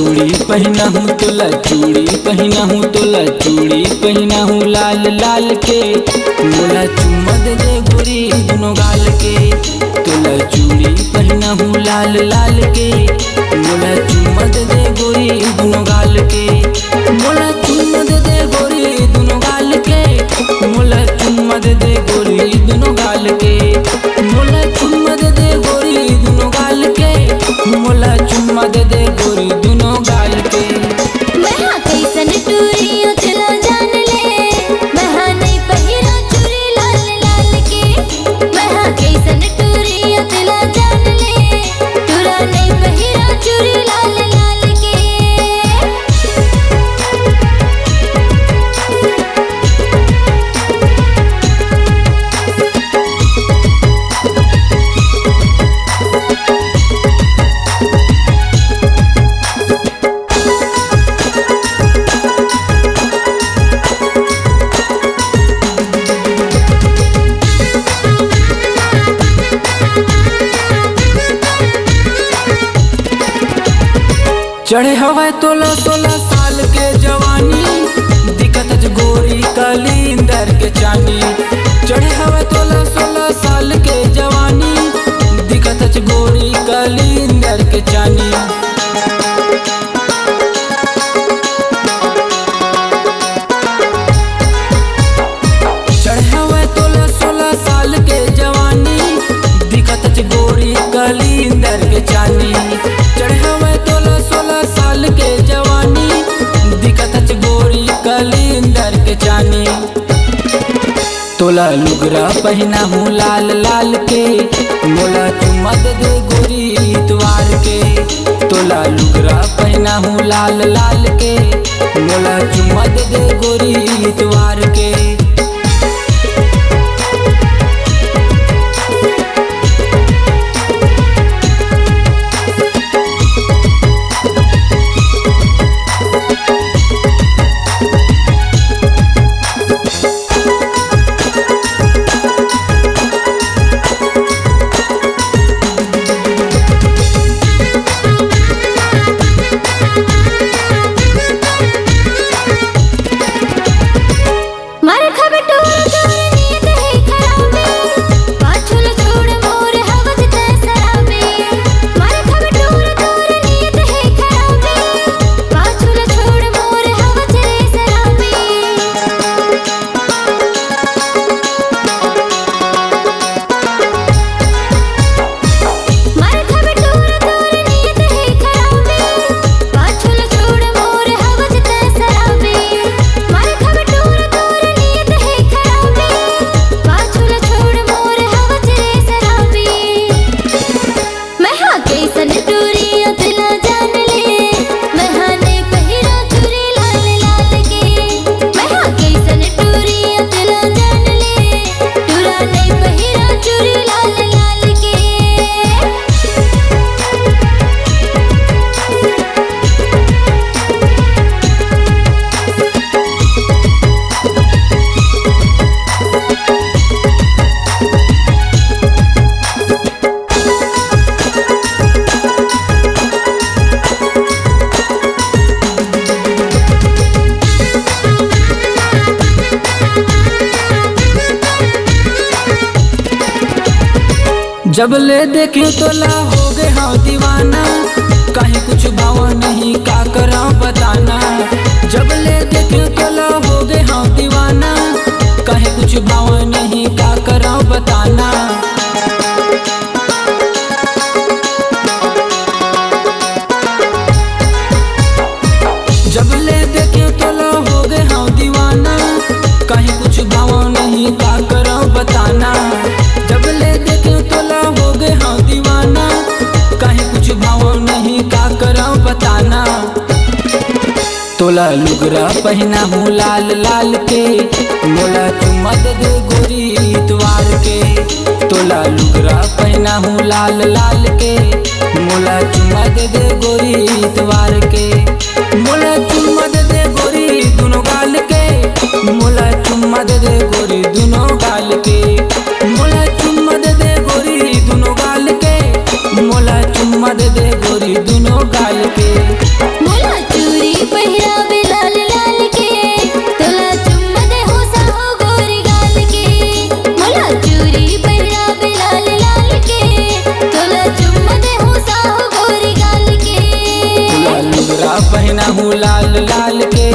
चूड़ी पहना हूँ तोला चूड़ी पहना हूँ तोला चूड़ी पहना हूँ लाल लाल के मोला चुम्मा दे गोरी दोनों गाल के। तोला चूड़ी पहना हूँ लाल लाल के मोला चुम्मा दे गोरी दोनों गाल के। मोला चुम्मा दे गोरी दोनों गाल के मोला चुम्मा दे गोरी दोनों गाल के। मोला चुम्मा दे गोरी दोनों गाल के मोला चुम्मा दे गोरी दोनों गाल के। मैं कैसन टूरी उतला जान ले मैं नहीं पहिरा चूड़ी लाल लाल के। मैं कैसन टूरी उतला जान ले तोरा नहीं पहिरा चूड़ी लाल लाल के। चढ़े हवा तोला 16 साल के जवानी दिखत गोरी कलिंदर के चानी। चढ़े हवा तोला 16 साल के जवानी दिखत गोरी कलिंदर के चानी। चढ़े हवा तोला 16 साल के जवानी दिखत गोरी कलिंदर के चानी। चढ़े हवा तोला 16 साल के जवानी दिखत गोरी कलिंदर के चानी। तोला लुगरा पहना हूँ लाल लाल के मोला चुम्मा दे गोरी इतवार के। तोला लुगरा पहना हूँ लाल लाल के मोला चुम्मा दे गोरी इतवार के। जब ले देखे तोला हो गए हाँ दीवाना कहीं कुछ भाव नहीं का करा बताना। जब ले देखे तोला हो गए हाँ दीवाना कहीं कुछ भाव नहीं का करा बताना। जब ले देखे तोला हो गए हाँ दीवाना कहीं कुछ भाव नहीं का करा बताना। जब ले देखे तोला हो गए हाँ दीवाना कहीं कुछ भाव नहीं का करा बताना। तोला लुगरा पहना हूँ लाल लाल के मोला चुम्मा दे गोरी इतवार के। तोला लुगरा पहना हूँ लाल लाल के मोला चुम्मा दे गोरी इतवार के। मोला चुम्मा दे गोरी दोनों गाल के मोला चुम्मा दे गोरी दोनों गाल के। मोला चुम्मा दे गोरी दोनों गाल के मोला चुम्मा दे गोरी दोनों गाल के। पहना हूँ लाल लाल के